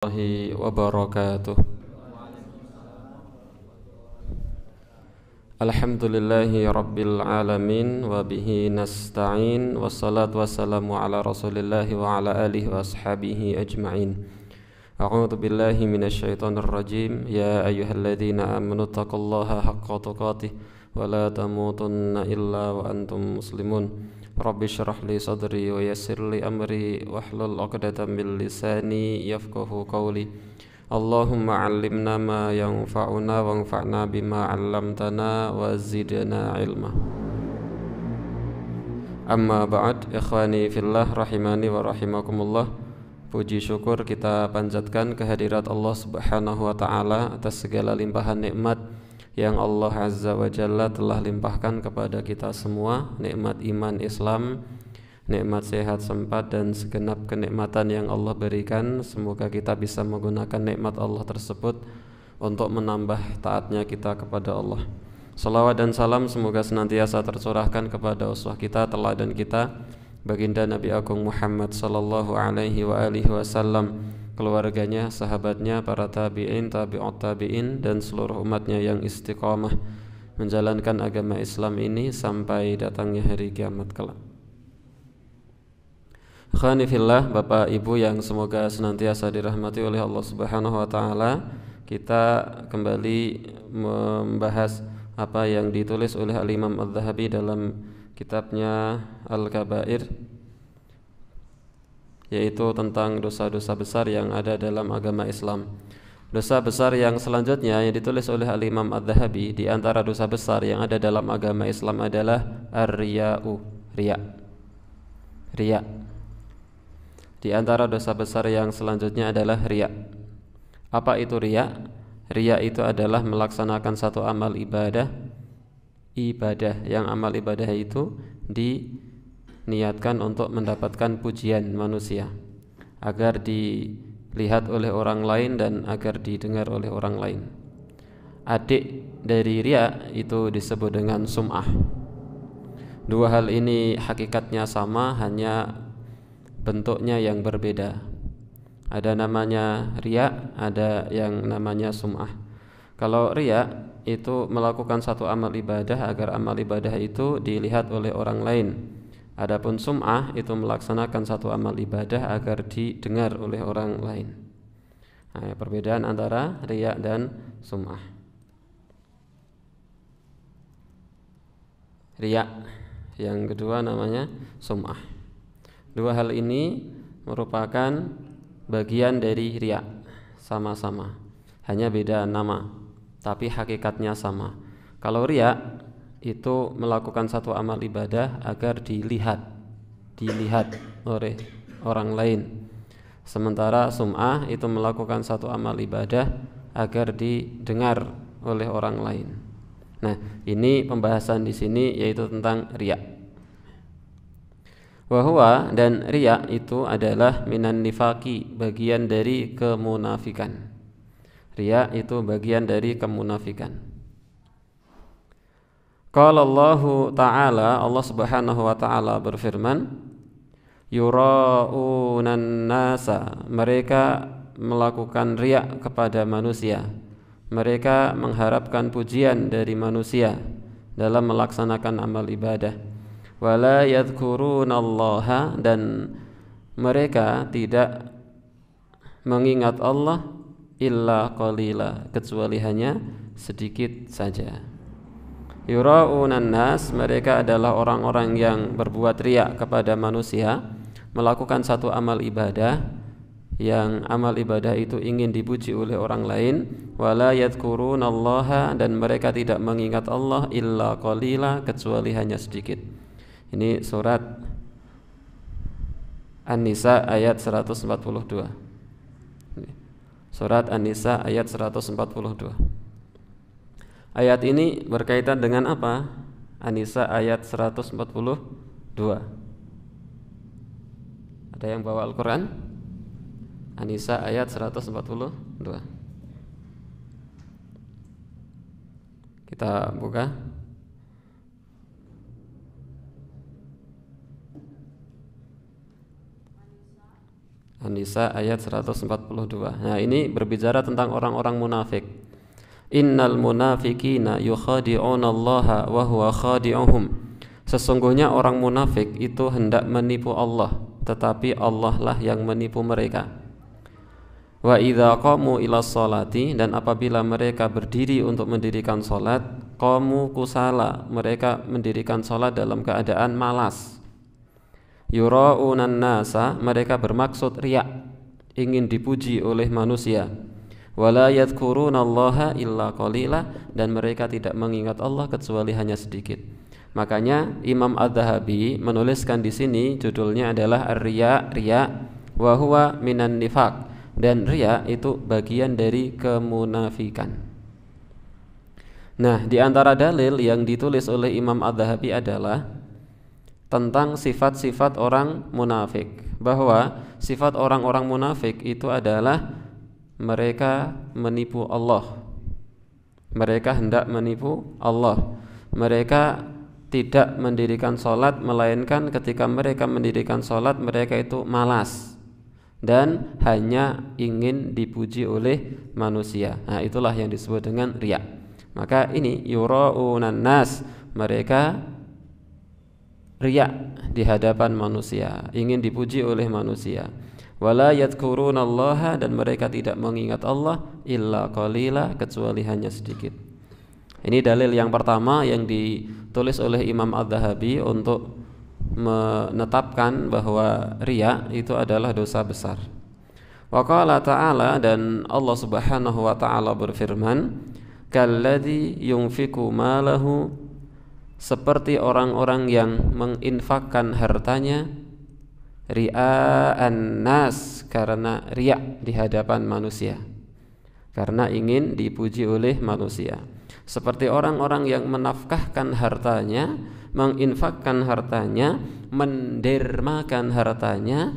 Warahmatullahi wabarakatuh. Alhamdulillahi rabbil alamin wa bihi nasta'in wassalatu wassalamu ala rasulillahi wa ala alihi wa ashabihi ajma'in. A'udzu billahi minasyaitonir rajim. Ya ayyuhalladzina amanu taqullaha haqqa tuqatih wa la tamutunna illa wa antum muslimun. Rabbi syrah li sadri wa yassir li amri wahlul 'uqdatam min lisani yafqahu qawli. Allahumma 'allimna ma yanfa'una wanfa'na bima 'allamtana wa zidna ilma. Amma ba'd, ikhwani fillah rahimani wa rahimakumullah. Puji syukur kita panjatkan kehadirat Allah Subhanahu wa taala atas segala limpahan nikmat yang Allah Azza wa Jalla telah limpahkan kepada kita semua, nikmat iman Islam, nikmat sehat sempat dan segenap kenikmatan yang Allah berikan. Semoga kita bisa menggunakan nikmat Allah tersebut untuk menambah taatnya kita kepada Allah. Salawat dan salam semoga senantiasa tercurahkan kepada uswah kita, teladan kita, baginda Nabi Agung Muhammad sallallahu alaihi wa alihi wasallam, keluarganya, sahabatnya, para tabi'in, tabi'ut tabi'in, dan seluruh umatnya yang istiqamah menjalankan agama Islam ini sampai datangnya hari kiamat kelak. Khani fillah, Bapak Ibu yang semoga senantiasa dirahmati oleh Allah Subhanahu wa taala, kita kembali membahas apa yang ditulis oleh Al-Imam Adz-Dzahabi dalam kitabnya Al-Kabair, yaitu tentang dosa-dosa besar yang ada dalam agama Islam. Dosa besar yang selanjutnya yang ditulis oleh Al-Imam Adz-Dzahabi, di antara dosa besar yang ada dalam agama Islam adalah ar-riya'u, riya. Riya. Di antara dosa besar yang selanjutnya adalah riya. Apa itu riya? Riya itu adalah melaksanakan satu amal ibadah yang amal ibadah itu diniatkan untuk mendapatkan pujian manusia, agar dilihat oleh orang lain dan agar didengar oleh orang lain. Adik dari riya itu disebut dengan sum'ah. Dua hal ini hakikatnya sama, hanya bentuknya yang berbeda. Ada namanya riya, ada yang namanya sum'ah. Kalau riya itu melakukan satu amal ibadah agar amal ibadah itu dilihat oleh orang lain. Adapun sum'ah itu melaksanakan satu amal ibadah agar didengar oleh orang lain. Nah, perbedaan antara riya dan sum'ah. Riya, yang kedua namanya sum'ah. Dua hal ini merupakan bagian dari riya, sama-sama, hanya beda nama, tapi hakikatnya sama. Kalau riya itu melakukan satu amal ibadah agar dilihat oleh orang lain, sementara sum'ah itu melakukan satu amal ibadah agar didengar oleh orang lain. Nah, ini pembahasan di sini yaitu tentang riya. Wahwa, dan riya itu adalah minan nifaki, bagian dari kemunafikan. Riya itu bagian dari kemunafikan. Qala Allahu ta'ala, Allah Subhanahu wa ta'ala berfirman, yura'unan nasa, mereka melakukan riya kepada manusia. Mereka mengharapkan pujian dari manusia dalam melaksanakan amal ibadah. Wala yadhkurunallaha, dan mereka tidak mengingat Allah illa qalila, kecuali hanya sedikit saja. Yura'unan nas, mereka adalah orang-orang yang berbuat riya kepada manusia, melakukan satu amal ibadah yang amal ibadah itu ingin dipuji oleh orang lain. Wala yadhkurunallaha, dan mereka tidak mengingat Allah illa qalila, kecuali hanya sedikit. Ini surat An-Nisa ayat 142. Surat An-Nisa ayat 142. Ayat ini berkaitan dengan apa? An-Nisa ayat 142. Ada yang bawa Al-Quran? An-Nisa ayat 142. Kita buka. An-Nisa ayat 142. Nah, ini berbicara tentang orang-orang munafik. Innal munafiqina yukhadi'una Allaha wa huwa khadi'uhum. Sesungguhnya orang munafik itu hendak menipu Allah, tetapi Allah lah yang menipu mereka. Wa idza qamu ila sholati, dan apabila mereka berdiri untuk mendirikan salat, qamu kusala, mereka mendirikan salat dalam keadaan malas. Yura'unan nasa, mereka bermaksud riya, ingin dipuji oleh manusia. Wala yadhkurunallaha illa qalila, dan mereka tidak mengingat Allah kecuali hanya sedikit. Makanya Imam Adz-Dzahabi menuliskan di sini judulnya adalah ar-riya, riya wa huwa minan nifaq. Dan riya itu bagian dari kemunafikan. Nah, di antara dalil yang ditulis oleh Imam Adz-Dzahabi adalah tentang sifat-sifat orang munafik, bahwa sifat orang-orang munafik itu adalah mereka menipu Allah. Mereka hendak menipu Allah. Mereka tidak mendirikan sholat, melainkan ketika mereka mendirikan sholat mereka itu malas dan hanya ingin dipuji oleh manusia. Nah, itulah yang disebut dengan riya. Maka ini yura'unan nas, mereka riya di hadapan manusia, ingin dipuji oleh manusia. Wala yadhkurunallaha, dan mereka tidak mengingat Allah illa qalila, kecuali hanya sedikit. Ini dalil yang pertama yang ditulis oleh Imam Adz-Dzahabi untuk menetapkan bahwa riya itu adalah dosa besar. Wa qala ta'ala, dan Allah Subhanahu wa ta'ala berfirman, kalladzi yunfiqu malahu, seperti orang-orang yang menginfakkan hartanya ria'an nas, karena riya di hadapan manusia, karena ingin dipuji oleh manusia. Seperti orang-orang yang menafkahkan hartanya, menginfakkan hartanya, mendermakan hartanya,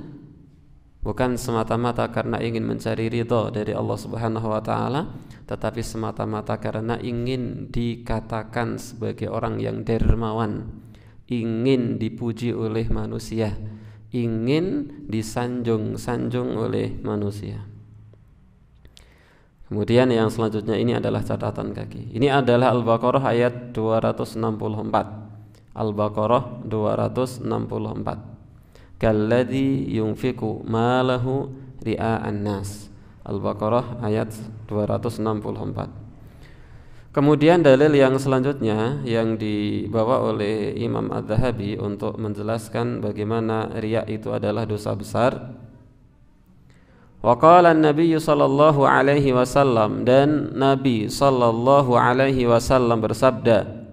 bukan semata-mata karena ingin mencari ridha dari Allah Subhanahu wa ta'ala, tetapi semata-mata karena ingin dikatakan sebagai orang yang dermawan, ingin dipuji oleh manusia, ingin disanjung-sanjung oleh manusia. Kemudian yang selanjutnya ini adalah catatan kaki. Ini adalah Al-Baqarah ayat 264. Al-Baqarah 264. Kalladzi yunfiqu malahu ria'an nas. Al-Baqarah ayat 264. Kemudian dalil yang selanjutnya yang dibawa oleh Imam Adz-Dzahabi untuk menjelaskan bagaimana riya itu adalah dosa besar. Wa qala an-nabiy sallallahu alaihi wasallam, dan Nabi sallallahu alaihi wasallam bersabda,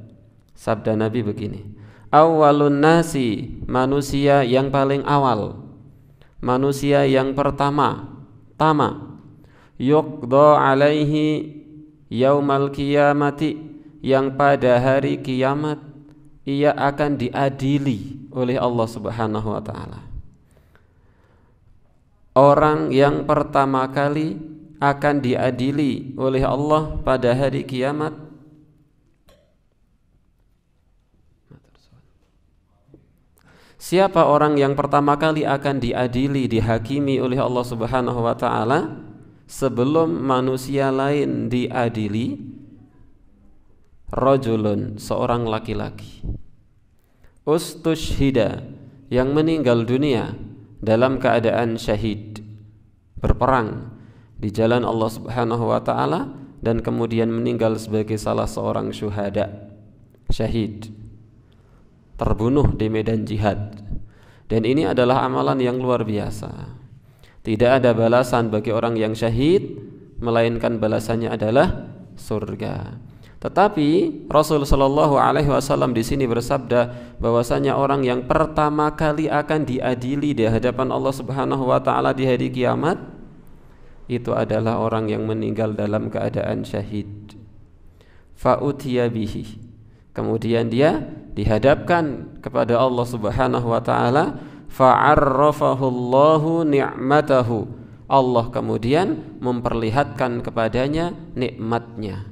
sabda Nabi begini, awwalun nasi, manusia yang paling awal, manusia yang pertama, yuqda alaihi yaumal qiyamati, yang pada hari kiamat ia akan diadili oleh Allah Subhanahu wa ta'ala. Orang yang pertama kali akan diadili oleh Allah pada hari kiamat siapa orang yang pertama kali akan diadili, dihakimi oleh Allah Subhanahu wa ta'ala sebelum manusia lain diadili? Rajulun, seorang laki-laki, ustushhida, yang meninggal dunia dalam keadaan syahid, berperang di jalan Allah Subhanahu wa ta'ala, dan kemudian meninggal sebagai salah seorang syuhada, syahid, terbunuh di medan jihad. Dan ini adalah amalan yang luar biasa. Tidak ada balasan bagi orang yang syahid melainkan balasannya adalah surga. Tetapi Rasul sallallahu alaihi wasallam di sini bersabda bahwasanya orang yang pertama kali akan diadili di hadapan Allah Subhanahu wa taala di hari kiamat itu adalah orang yang meninggal dalam keadaan syahid. Fa'utiya bihi, kemudian dia dihadapkan kepada Allah Subhanahu wa taala, fa'arrafahu Allahu ni'matahu, Allah kemudian memperlihatkan kepadanya nikmatnya.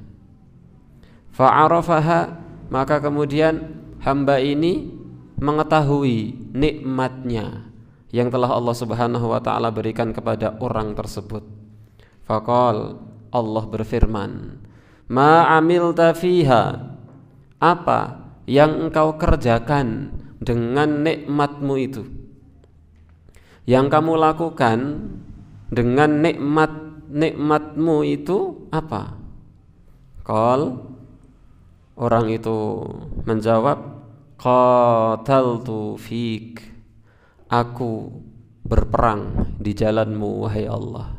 Fa'arafaha, maka kemudian hamba ini mengetahui nikmatnya, yang telah Allah Subhanahu wa taala berikan kepada orang tersebut. Faqal, Allah berfirman, ma amilta fiha, apa yang engkau kerjakan dengan nikmatmu itu, yang kamu lakukan dengan nikmatmu itu apa? Qal, orang itu menjawab, qataltu fik, aku berperang di jalanmu wahai Allah,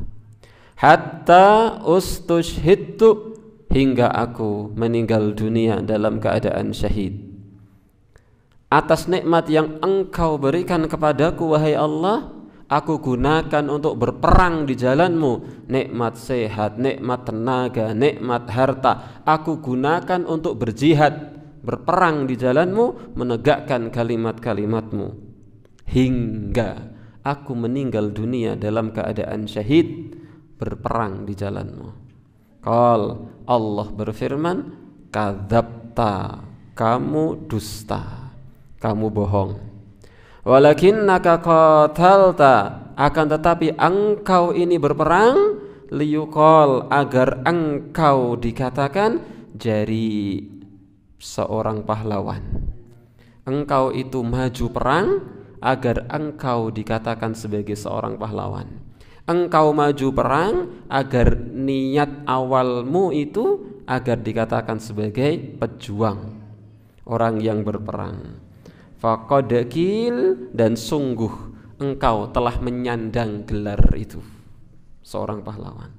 hatta ustushhidtu, hingga aku meninggal dunia dalam keadaan syahid. Atas nikmat yang engkau berikan kepadaku wahai Allah, aku gunakan untuk berperang di jalanmu. Nikmat sehat, nikmat tenaga, nikmat harta, aku gunakan untuk berjihad, berperang di jalanmu, menegakkan kalimat-kalimatmu, hingga aku meninggal dunia dalam keadaan syahid, berperang di jalanmu. Qal, Allah berfirman, kadzabta, kamu dusta, kamu bohong. Walakinnaka qatalta, akan tetapi engkau ini berperang, liyuqal, agar engkau dikatakan jadi seorang pahlawan. Engkau itu maju perang agar engkau dikatakan sebagai seorang pahlawan. Engkau maju perang agar niat awalmu itu agar dikatakan sebagai pejuang, orang yang berperang. Faqad qil, dan sungguh engkau telah menyandang gelar itu, seorang pahlawan.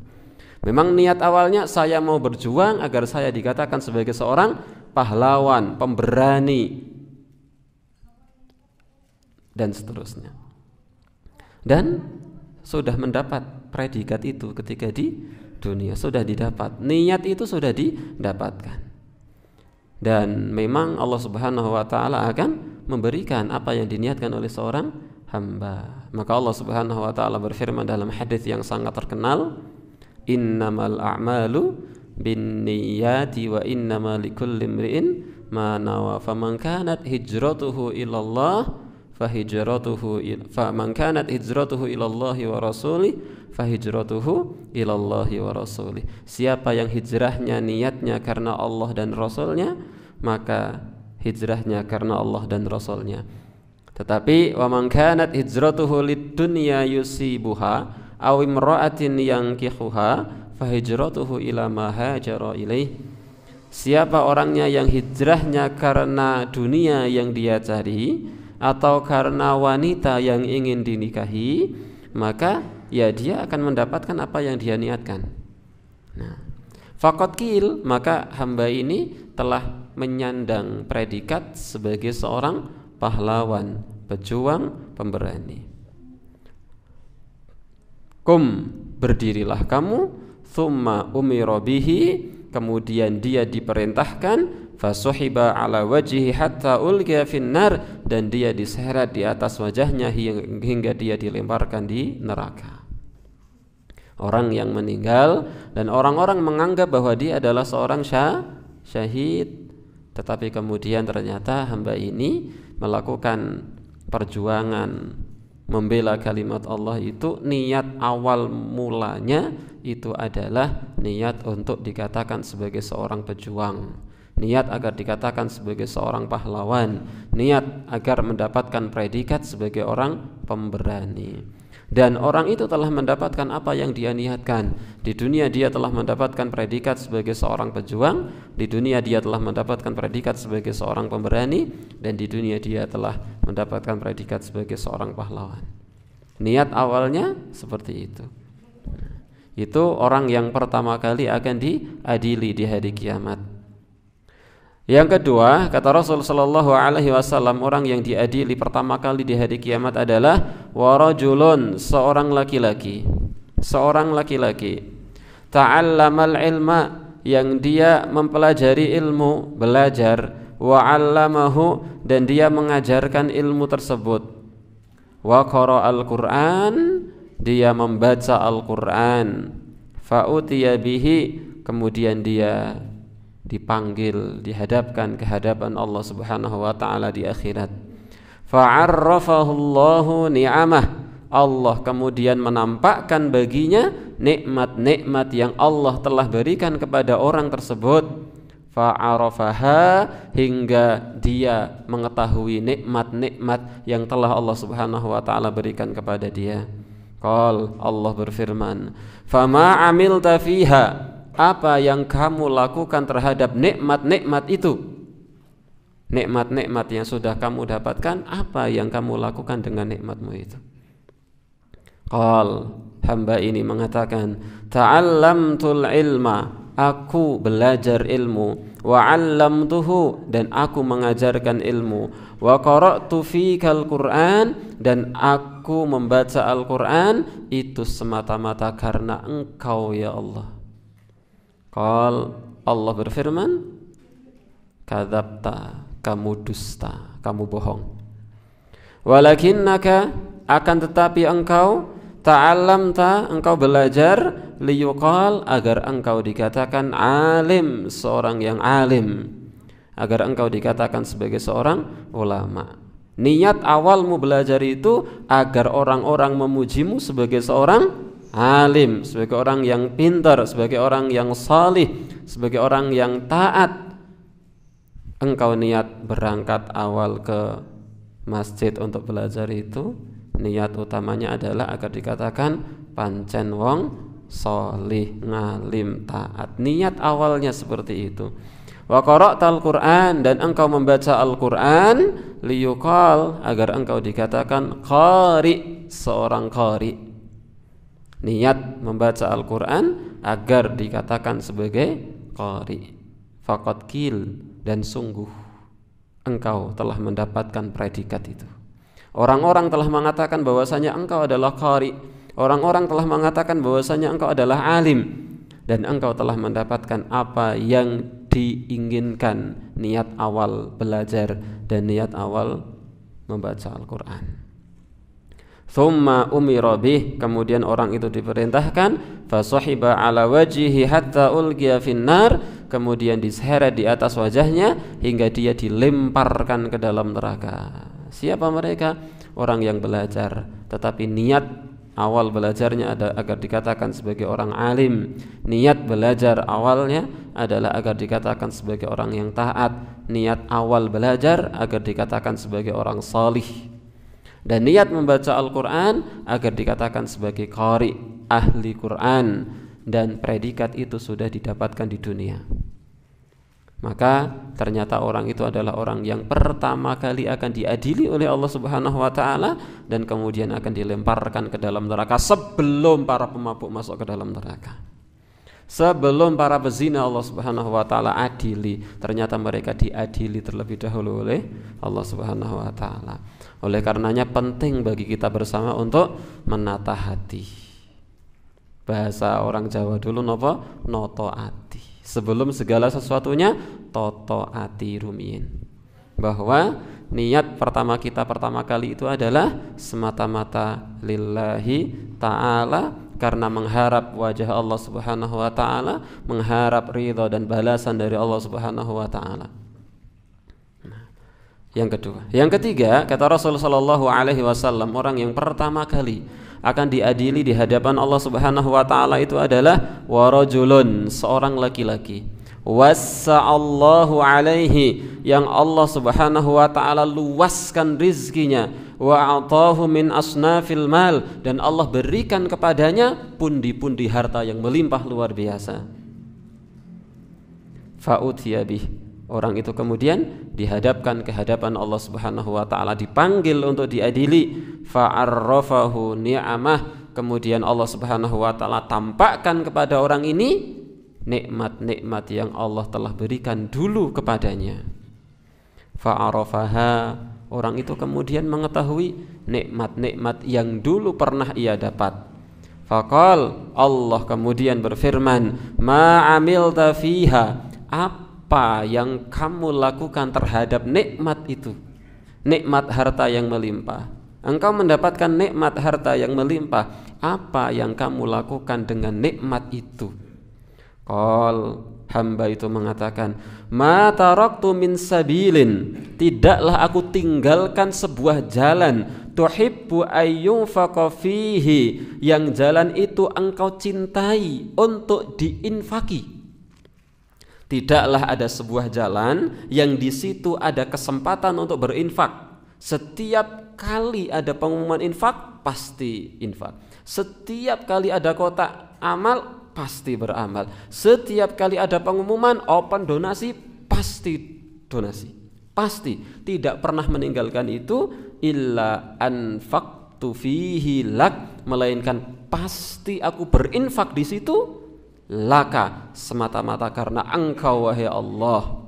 Memang niat awalnya saya mau berjuang agar saya dikatakan sebagai seorang pahlawan, pemberani, dan seterusnya. Dan sudah mendapat predikat itu ketika di dunia, sudah didapat, niat itu sudah didapatkan. Dan memang Allah Subhanahu wa taala akan memberikan apa yang diniatkan oleh seorang hamba. Maka Allah Subhanahu wa taala berfirman dalam hadis yang sangat terkenal, innamal a'malu binniyati wa innamal likulli imri'in ma nawa, faman kanat hijratuhu ilallah faman kanat hijratuhu ilallahi wa rasulih fahijratuhu ilallahi wa rasulih. Siapa yang hijrahnya niatnya karena Allah dan Rasulnya, maka hijrahnya karena Allah dan Rasulnya. Tetapi wa man kanat hijratuhu lid-dunya yusibuha aw imra'atin yankihuha fahijratuhu ila ma hajara ilaih. Siapa orangnya yang hijrahnya karena dunia yang dia cari atau karena wanita yang ingin dinikahi, maka ya dia akan mendapatkan apa yang dia niatkan. Nah, faqad qil, maka hamba ini telah menyandang predikat sebagai seorang pahlawan, pejuang, pemberani. Kum, berdirilah kamu, thumma umira bihi, kemudian dia diperintahkan, fasuhiba ala wajhi hatta ulqiya finnar, dan dia diseret di atas wajahnya hingga dia dilemparkan di neraka. Orang yang meninggal dan orang-orang menganggap bahwa dia adalah seorang syahid, tetapi kemudian ternyata hamba ini melakukan perjuangan membela kalimat Allah itu, niat awal mulanya itu adalah niat untuk dikatakan sebagai seorang pejuang, niat agar dikatakan sebagai seorang pahlawan, niat agar mendapatkan predikat sebagai orang pemberani. Dan orang itu telah mendapatkan apa yang dia niatkan. Di dunia dia telah mendapatkan predikat sebagai seorang pejuang, di dunia dia telah mendapatkan predikat sebagai seorang pemberani, dan di dunia dia telah mendapatkan predikat sebagai seorang pahlawan. Niat awalnya seperti itu. Itu orang yang pertama kali akan diadili di hari kiamat. Yang kedua, kata Rasul sallallahu alaihi wasallam, orang yang diadili pertama kali di hari kiamat adalah warajulun, seorang laki-laki ta'allamal ilma, yang dia mempelajari ilmu, belajar, wa 'allamahu, dan dia mengajarkan ilmu tersebut, wa qara'al Qur'an, dia membaca Al-Qur'an, fa utiya bihi, kemudian dia dipanggil, dihadapkan ke hadapan Allah Subhanahu wa taala di akhirat. Fa'arrafahullahu ni'amah. Allah kemudian menampakkan baginya nikmat-nikmat yang Allah telah berikan kepada orang tersebut. Fa'arafaha, hingga dia mengetahui nikmat-nikmat yang telah Allah Subhanahu wa taala berikan kepada dia. Qal, Allah berfirman, "Fama 'amilta fiha?" Apa yang kamu lakukan terhadap nikmat-nikmat itu? Nikmat-nikmat yang sudah kamu dapatkan, apa yang kamu lakukan dengan nikmatmu itu? Qal, hamba ini mengatakan, "Ta'allamtul ilma." Aku belajar ilmu, wa 'allamtuhu, dan aku mengajarkan ilmu, wa qara'tu fikal Qur'an, dan aku membaca Al-Qur'an, itu semata-mata karena Engkau ya Allah. Qal, Allah berfirman, kadzabta, kamu dusta, kamu bohong. Walakinnaka, akan tetapi engkau, ta'allamta, engkau belajar, liyuqal, agar engkau dikatakan alim, seorang yang alim, agar engkau dikatakan sebagai seorang ulama. Niat awalmu belajar itu agar orang-orang memujimu sebagai seorang alim, sebagai orang yang pintar, sebagai orang yang salih, sebagai orang yang taat. Engkau niat berangkat awal ke masjid untuk belajar itu, niat utamanya adalah agar dikatakan pancen wong solih, ngalim, taat. Niat awalnya seperti itu. Wa qara'tal Qur'an, dan engkau membaca Al-Qur'an, liyuqal, agar engkau dikatakan qari, seorang qari. Niat membaca Al-Qur'an agar dikatakan sebagai qari. Faqad qil, dan sungguh engkau telah mendapatkan predikat itu. Orang-orang telah mengatakan bahwasanya engkau adalah qari. Orang-orang telah mengatakan bahwasanya engkau adalah alim, dan engkau telah mendapatkan apa yang diinginkan, niat awal belajar dan niat awal membaca Al-Qur'an. Thumma umira bih, kemudian orang itu diperintahkan, fasahiba ala wajhihi hatta ulqiya finnar, kemudian diseret di atas wajahnya hingga dia dilemparkan ke dalam neraka. Siapa mereka? Orang yang belajar, tetapi niat awal belajarnya ada agar dikatakan sebagai orang alim. Niat belajar awalnya adalah agar dikatakan sebagai orang yang taat. Niat awal belajar agar dikatakan sebagai orang salih. Dan niat membaca Al-Quran agar dikatakan sebagai qari, ahli Quran. Dan predikat itu sudah didapatkan di dunia. Maka ternyata orang itu adalah orang yang pertama kali akan diadili oleh Allah Subhanahu wa taala, dan kemudian akan dilemparkan ke dalam neraka sebelum para pemabuk masuk ke dalam neraka. Sebelum para pezina Allah Subhanahu wa taala adili, ternyata mereka diadili terlebih dahulu oleh Allah Subhanahu wa taala. Oleh karenanya penting bagi kita bersama untuk menata hati. Bahasa orang Jawa dulu napa? Noto ati. Sebelum segala sesuatunya toto ati rumiyin. Bahwa niat pertama kita pertama kali itu adalah semata-mata lillahi ta'ala, karena mengharap wajah Allah Subhanahu wa ta'ala, mengharap ridha dan balasan dari Allah Subhanahu wa ta'ala. Yang kedua, yang ketiga, kata Rasulullah sallallahu alaihi wasallam, orang yang pertama kali akan diadili di hadapan Allah Subhanahu wa taala itu adalah warajulun, seorang laki-laki, wassa'allahu alaihi, yang Allah Subhanahu wa taala luaskan rizkinya, wa atahu min asnafil mal, dan Allah berikan kepadanya pundi-pundi harta yang melimpah luar biasa. Fa'utiya bih, orang itu kemudian dihadapkan ke hadapan Allah Subhanahu wa taala, dipanggil untuk diadili. Fa'arrafahu ni'amah, kemudian Allah Subhanahu wa taala tampakkan kepada orang ini nikmat-nikmat yang Allah telah berikan dulu kepadanya. Fa'arafaha, orang itu kemudian mengetahui nikmat-nikmat yang dulu pernah ia dapat. Faqal, Allah kemudian berfirman, ma amilta fiha, apa yang kamu lakukan terhadap nikmat itu, nikmat harta yang melimpah. Engkau mendapatkan nikmat harta yang melimpah, apa yang kamu lakukan dengan nikmat itu? Qal, hamba itu mengatakan, ma taraktu min sabilin, tidaklah aku tinggalkan sebuah jalan, tuhibbu ayyunfaqa fihi, yang jalan itu engkau cintai untuk diinfaki. Tidaklah ada sebuah jalan yang di situ ada kesempatan untuk berinfak. Setiap kali ada pengumuman infak, pasti infak. Setiap kali ada kotak amal, pasti beramal. Setiap kali ada pengumuman open donasi, pasti donasi. Pasti tidak pernah meninggalkan itu, illa anfaqtu fihi lak, melainkan pasti aku berinfak di situ laka, semata-mata karena engkau wahai Allah.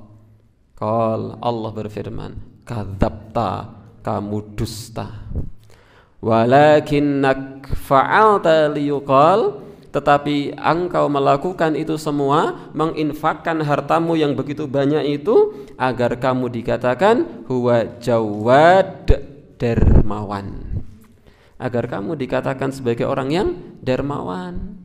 Qal, Allah berfirman, kadzabta, kamu dusta. Walakinnak fa'alta liyuqal, tetapi engkau melakukan itu semua, menginfakkan hartamu yang begitu banyak itu, agar kamu dikatakan huwa jawad, dermawan, agar kamu dikatakan sebagai orang yang dermawan.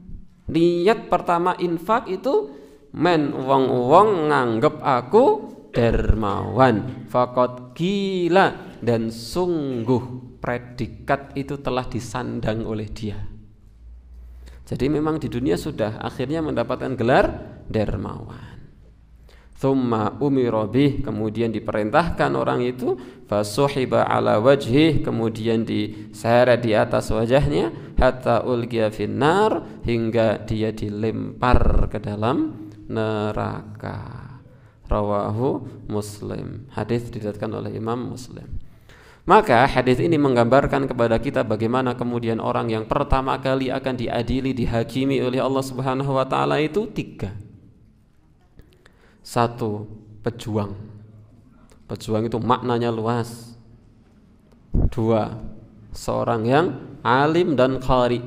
Niat pertama infak itu men wong-wong nganggep aku dermawan. Faqad gila, dan sungguh predikat itu telah disandang oleh dia. Jadi memang di dunia sudah akhirnya mendapatkan gelar dermawan. Thumma umira bih, kemudian diperintahkan orang itu, fasuhiba ala wajhih, kemudian diseret di atas wajahnya, hatta ulqiya finnar, hingga dia dilempar ke dalam neraka. Rawahu Muslim. Hadis diriwayatkan oleh Imam Muslim. Maka hadis ini menggambarkan kepada kita bagaimana kemudian orang yang pertama kali akan diadili, dihakimi oleh Allah Subhanahu wa taala itu tiga. Satu, pejuang. Pejuang itu maknanya luas. Dua, seorang yang alim dan qari.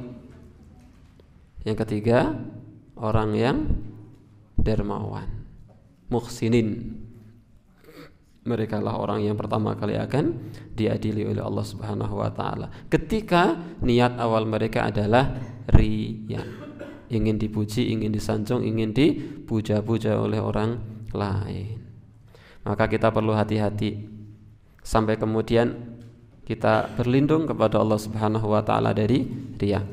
Yang ketiga, orang yang dermawan, muhsinin. Mereka lah orang yang pertama kali akan diadili oleh Allah Subhanahu wa taala. Ketika niat awal mereka adalah riya, ingin dipuji, ingin disanjung, ingin dipuja-puja oleh orang lain. Maka kita perlu hati-hati sampai kemudian kita berlindung kepada Allah Subhanahu wa taala dari riya.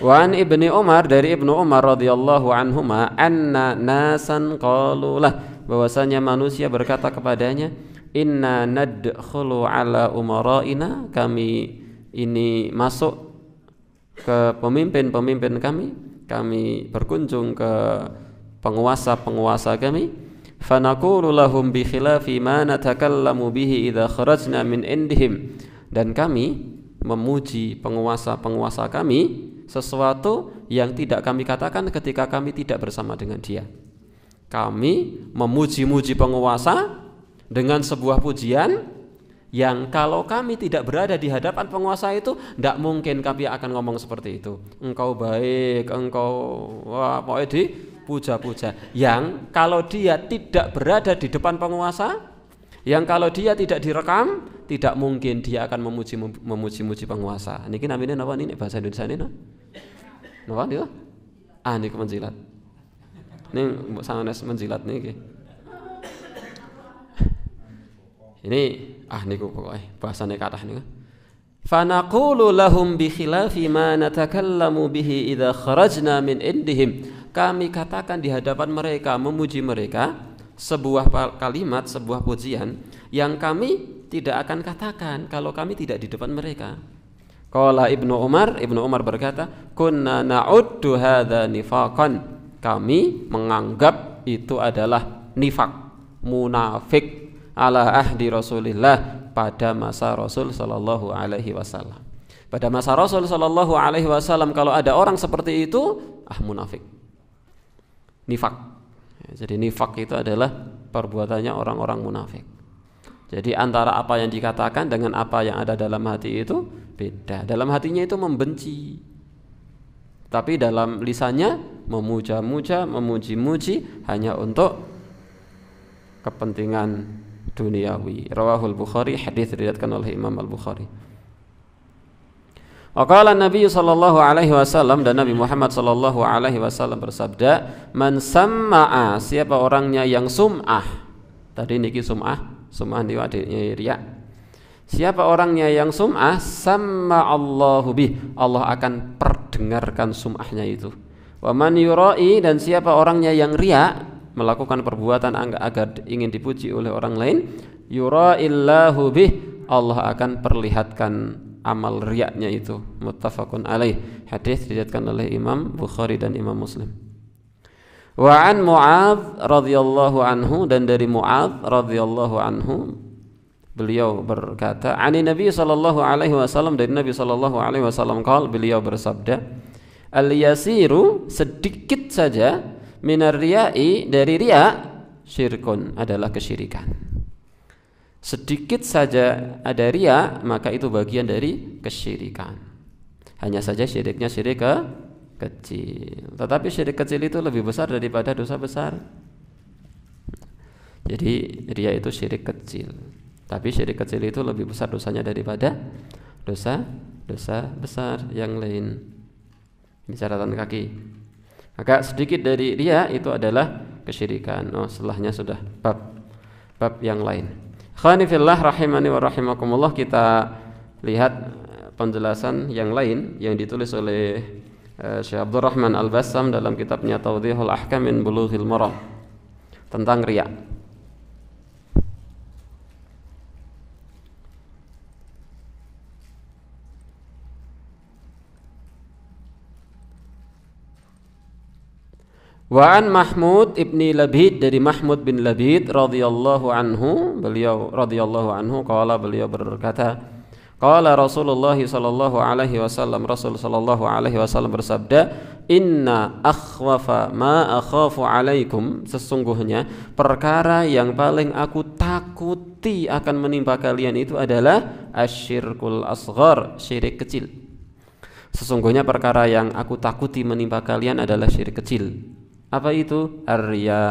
Wa an Ibni Umar, dari Ibnu Umar radhiyallahu anhuma, anna nasan qalu lah, bahwasanya manusia berkata kepadanya, inna nadkhulu ala umaraina, kami ini masuk ke pemimpin-pemimpin kami, kami berkunjung ke penguasa-penguasa kami, fanaqulu lahum bi khilafi ma natakallamu bihi idza kharajna min indihim, dan kami memuji penguasa-penguasa kami sesuatu yang tidak kami katakan ketika kami tidak bersama dengan dia. Kami memuji-muji penguasa dengan sebuah pujian yang kalau kami tidak berada di hadapan penguasa itu, tidak mungkin kami akan ngomong seperti itu. Engkau baik, engkau pokoknya dipuja-puja. Yang kalau dia tidak berada di depan penguasa, yang kalau dia tidak direkam, tidak mungkin dia akan memuji-muji penguasa. Niki namanya apa ini bahasa Indonesia ini? Napa dia? Ini menjilat. Ini sangat menjilat nih. Ini niku pokoknya bahasane kathah niku. Fa naqulu lahum bi khilafi ma natakallamu bihi idza kharajna min indihim. Kami katakan di hadapan mereka, memuji mereka sebuah kalimat, sebuah pujian yang kami tidak akan katakan kalau kami tidak di depan mereka. Qala Ibnu Umar berkata, kunna na'uddu hadza nifaqan, kami menganggap itu adalah nifak, munafik, ala ahdi Rasulillah, pada masa Rasul sallallahu alaihi wasallam. Pada masa Rasul sallallahu alaihi wasallam kalau ada orang seperti itu, munafik. Nifak. Jadi nifak itu adalah perbuatannya orang-orang munafik. Jadi antara apa yang dikatakan dengan apa yang ada dalam hati itu beda. Dalam hatinya itu membenci, tapi dalam lisannya memuja-muja, memuji-muji hanya untuk kepentingan duniawi. Rawahul Bukhari, hadis diriwayatkan oleh Imam Al-Bukhari. Waqala Nabi sallallahu alaihi wasallam, dan Nabi Muhammad sallallahu alaihi wasallam bersabda, "Man samma'a," siapa orangnya yang sum'ah. Tadi niki sum'ah niku adine riya. Siapa orangnya yang sum'ah, samma'allahu bih, Allah akan perdengarkan sum'ahnya itu. Wa man yura'i, dan siapa orangnya yang riya, melakukan perbuatan agar ingin dipuji oleh orang lain, yura'illahu bih, Allah akan perlihatkan amal riyaknya itu. Muttafaqun alaih. Hadis diriwayatkan oleh Imam Bukhari dan Imam Muslim. Wa an Mu'adz radhiyallahu anhu, dan dari Mu'adz radhiyallahu anhu, beliau berkata, ani Nabi sallallahu alaihi wasallam, dari Nabi sallallahu alaihi wasallam qala, beliau bersabda, al yasiru, sedikit saja, minar riya'i, dari riya, syirkun, adalah kesyirikan. Sedikit saja ada riya, maka itu bagian dari kesyirikan. Hanya saja syiriknya syirik kecil. Tetapi syirik kecil itu lebih besar daripada dosa besar. Jadi riya itu syirik kecil. Tapi syirik kecil itu lebih besar dosanya daripada dosa besar yang lain. Ini catatan kaki. Maka sedikit dari riya itu adalah kesyirikan. Setelahnya sudah bab yang lain. Khani fillah rahimani wa rahimakumullah, kita lihat penjelasan yang lain yang ditulis oleh Syekh Abdurrahman Al-Bassam dalam kitabnya Tawdihul Ahkam min Bulughil Maram tentang riya. Wa an Mahmud ibni Labid, dari Mahmud bin Labid radhiyallahu anhu, beliau radhiyallahu anhu qala, beliau berkata, qala Rasulullah sallallahu alaihi wasallam, Rasul sallallahu alaihi wasallam bersabda, inna akhwafa ma akhafu alaikum, sesungguhnya perkara yang paling aku takuti akan menimpa kalian itu adalah asyirkul asghar, syirik kecil. Sesungguhnya perkara yang aku takuti menimpa kalian adalah syirik kecil. Apa itu? Ar-riya,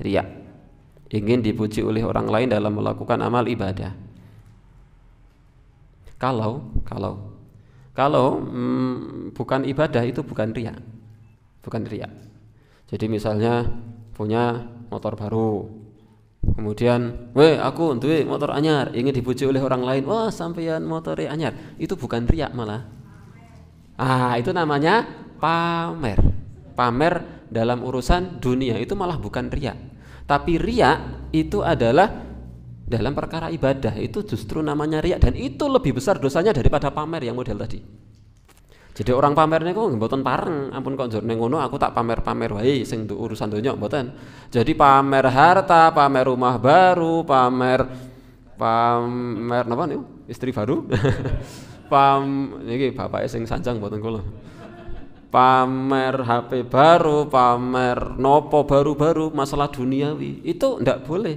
riya. Ingin dipuji oleh orang lain dalam melakukan amal ibadah. Kalau bukan ibadah, itu bukan riya. Bukan riya. Jadi misalnya punya motor baru, kemudian, aku duwe motor anyar, ingin dipuji oleh orang lain, wah sampeyan motore anyar, itu bukan riya malah. Itu namanya pamer. Pamer dalam urusan dunia itu malah bukan riya. Tapi riya itu adalah dalam perkara ibadah, itu justru namanya riya, dan itu lebih besar dosanya daripada pamer yang model tadi. Jadi orang pamer niku mboten pareng, ampun kok njur ning ngono aku tak pamer-pamer wae sing urusan donya mboten. Jadi pamer harta, pamer rumah baru, pamer napa niku? Istri baru. Niki bapake sing sanjang mboten kula. Pamer HP baru, pamer nopo baru-baru, masalah duniawi, itu tidak boleh.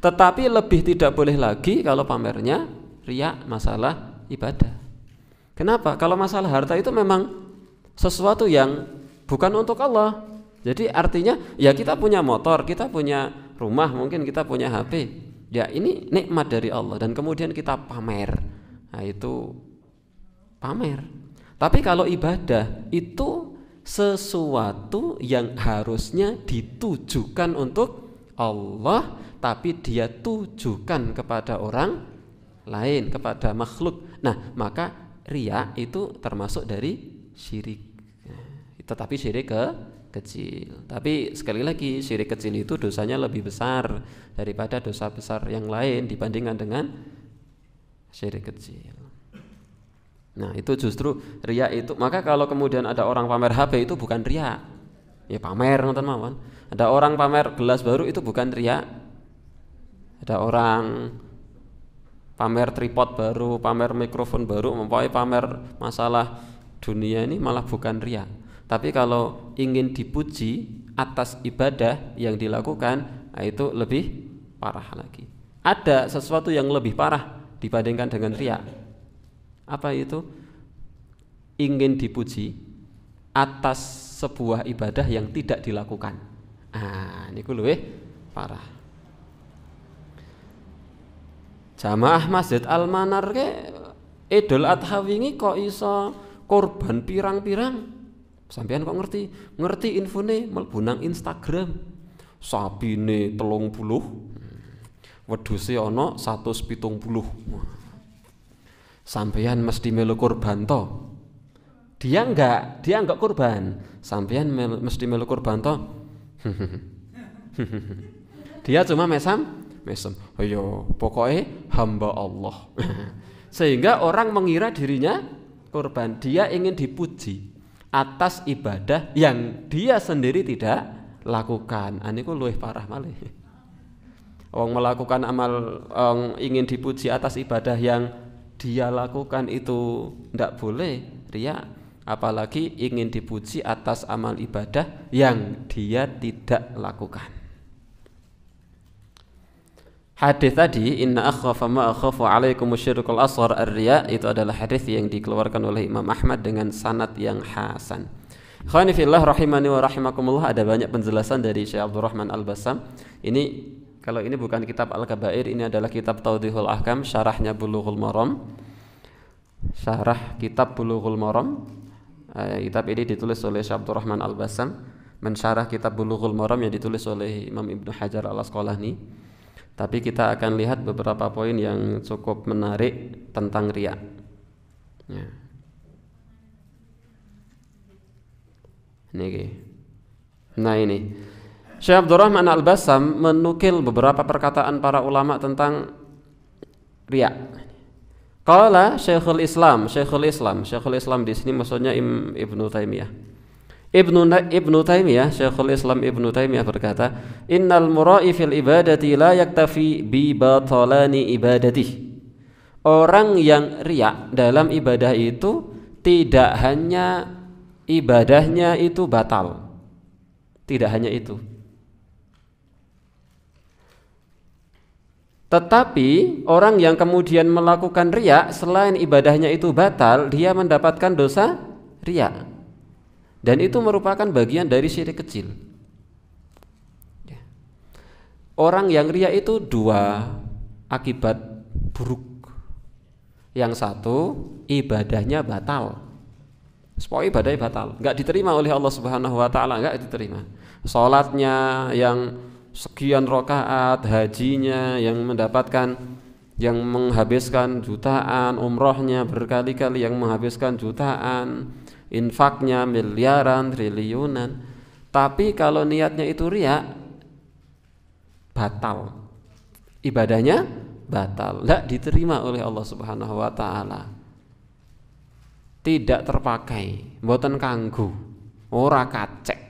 Tetapi lebih tidak boleh lagi kalau pamernya riya masalah ibadah. Kenapa? Kalau masalah harta itu memang sesuatu yang bukan untuk Allah. Jadi artinya ya kita punya motor, kita punya rumah, mungkin kita punya HP. Ya ini nikmat dari Allah dan kemudian kita pamer. Nah itu pamer. Tapi kalau ibadah itu sesuatu yang harusnya ditujukan untuk Allah, tapi dia tujukan kepada orang lain, kepada makhluk. Nah, maka riya itu termasuk dari syirik. Tetapi syirik kecil. Tapi sekali lagi, syirik kecil itu dosanya lebih besar daripada dosa besar yang lain dibandingkan dengan syirik kecil. Nah itu justru riya itu. Maka kalau kemudian ada orang pamer HP itu bukan riya, ya pamer nonton mawon. Ada orang pamer gelas baru itu bukan riya. Ada orang pamer tripod baru, pamer mikrofon baru, mempunyai pamer masalah dunia, ini malah bukan riya. Tapi kalau ingin dipuji atas ibadah yang dilakukan, nah itu lebih parah lagi. Ada sesuatu yang lebih parah dibandingkan dengan riya. Apa itu? Ingin dipuji atas sebuah ibadah yang tidak dilakukan. Ini luwih parah. Jamaah Masjid Al-Manar Idul Adha wingi kok iso korban pirang-pirang? Sampeyan kok ngerti? Ngerti infone mlebu nang Instagram. Sapine 30, wedhuse ana 170. Sampeyan mesti melu korban to. Dia enggak korban. Sampeyan mesti melu korban to. Dia cuma mesem. Ayo, pokoknya hamba Allah. Sehingga orang mengira dirinya korban. Dia ingin dipuji atas ibadah yang dia sendiri tidak lakukan. Aniku luwih parah malih. Wong melakukan amal ingin dipuji atas ibadah yang dia lakukan itu ndak boleh riya, apalagi ingin dipuji atas amal ibadah yang dia tidak lakukan. Hadis tadi inna akhafa ma akhafu alaikum syirkul asghar ar-riya itu adalah hadis yang dikeluarkan oleh Imam Ahmad dengan sanad yang hasan. Ikhwani fillah rahimani wa rahimakumullah, ada banyak penjelasan dari Syekh Abdurrahman Al-Bassam. Ini kalau ini bukan kitab Al-Kabair, ini adalah kitab Tawdihul Ahkam, syarahnya Bulughul Maram. Syarah kitab Bulughul Maram. Kitab ini ditulis oleh Syekh Abdurrahman Al-Bassam, mensyarah kitab Bulughul Maram yang ditulis oleh Imam Ibnu Hajar Al-Asqalani. Tapi kita akan lihat beberapa poin yang cukup menarik tentang riya. Ya. Nah ini Syekh Abdurrahman Al-Bassam menukil beberapa perkataan para ulama tentang riya. Qala Syekhul Islam di sini maksudnya Ibnu Taimiyah. Ibnu Taimiyah, Syekhul Islam Ibnu Taimiyah berkata, innal mura'i fil ibadati la yaktafi bi batalani ibadatihi. Orang yang riya dalam ibadah itu tidak hanya ibadahnya itu batal. Tidak hanya itu. Tetapi orang yang kemudian melakukan riya selain ibadahnya itu batal, dia mendapatkan dosa riya. Dan itu merupakan bagian dari syirik kecil. Orang yang riya itu dua akibat buruk. Yang satu, ibadahnya batal. Pokoknya ibadahnya batal, nggak diterima oleh Allah Subhanahu Wa Taala, nggak diterima. Salatnya yang sekian rakaat, hajinya yang menghabiskan jutaan, umrohnya berkali-kali yang menghabiskan jutaan, infaknya miliaran, triliunan. Tapi kalau niatnya itu riya, batal. Ibadahnya batal, tidak diterima oleh Allah Subhanahu Wa Taala. Tidak terpakai, mboten kanggo, ora kacek.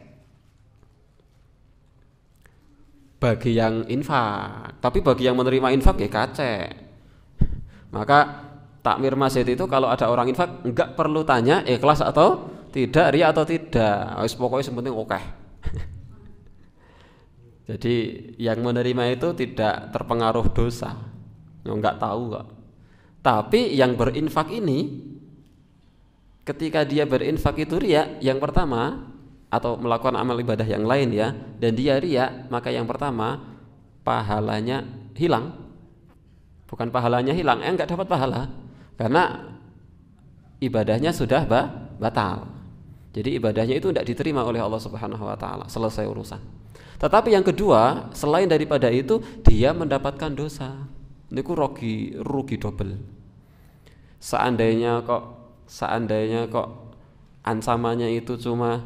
Bagi yang infak, tapi bagi yang menerima infak ya kacek. Maka takmir masjid itu kalau ada orang infak enggak perlu tanya ikhlas atau tidak, riya atau tidak, pokoknya yang penting oke. Jadi yang menerima itu tidak terpengaruh dosa, enggak tahu kok. Tapi yang berinfak ini, ketika dia berinfak itu riya, yang pertama, atau melakukan amal ibadah yang lain ya, dan dia riya, maka yang pertama pahalanya hilang. Bukan pahalanya hilang, enggak dapat pahala karena ibadahnya sudah batal. Jadi ibadahnya itu tidak diterima oleh Allah Subhanahu Wa Taala, selesai urusan. Tetapi yang kedua, selain daripada itu, dia mendapatkan dosa. Niku rugi double. Seandainya kok ancamannya itu cuma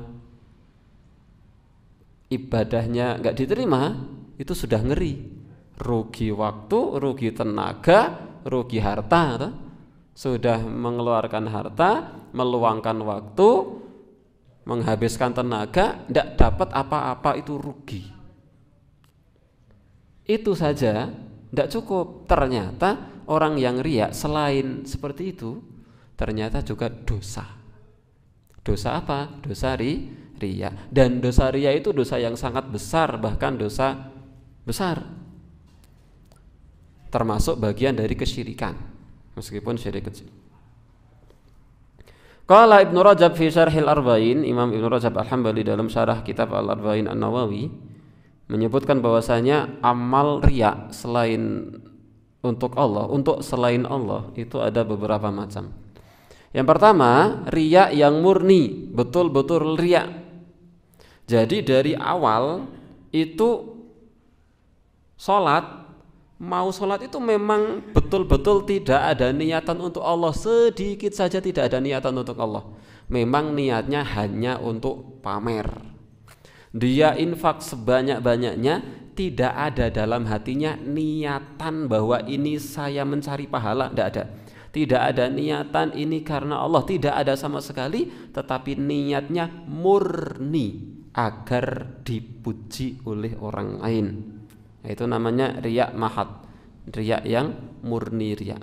ibadahnya nggak diterima, itu sudah ngeri. Rugi waktu, rugi tenaga, rugi harta. Sudah mengeluarkan harta, meluangkan waktu, menghabiskan tenaga, tidak dapat apa-apa, itu rugi. Itu saja tidak cukup. Ternyata orang yang riya selain seperti itu, ternyata juga dosa. Dosa apa? Dosa riya. Dan dosa riya itu dosa yang sangat besar, bahkan dosa besar, termasuk bagian dari kesyirikan, meskipun syirik kecil. Qala Ibnu Rajab fi Syarhil Arba'in, Imam Ibnu Rajab Al-Hambali dalam syarah kitab Al-Arba'in An-Nawawi menyebutkan bahwasanya amal riya selain untuk Allah, untuk selain Allah itu ada beberapa macam. Yang pertama, riya yang murni, betul-betul riya. Jadi dari awal itu mau sholat itu memang betul-betul tidak ada niatan untuk Allah, sedikit saja tidak ada niatan untuk Allah. Memang niatnya hanya untuk pamer. Dia infak sebanyak-banyaknya, tidak ada dalam hatinya niatan bahwa ini saya mencari pahala, tidak ada. Tidak ada niatan ini karena Allah, tidak ada sama sekali, tetapi niatnya murni agar dipuji oleh orang lain. Itu namanya riya mahad, riya yang murni riya.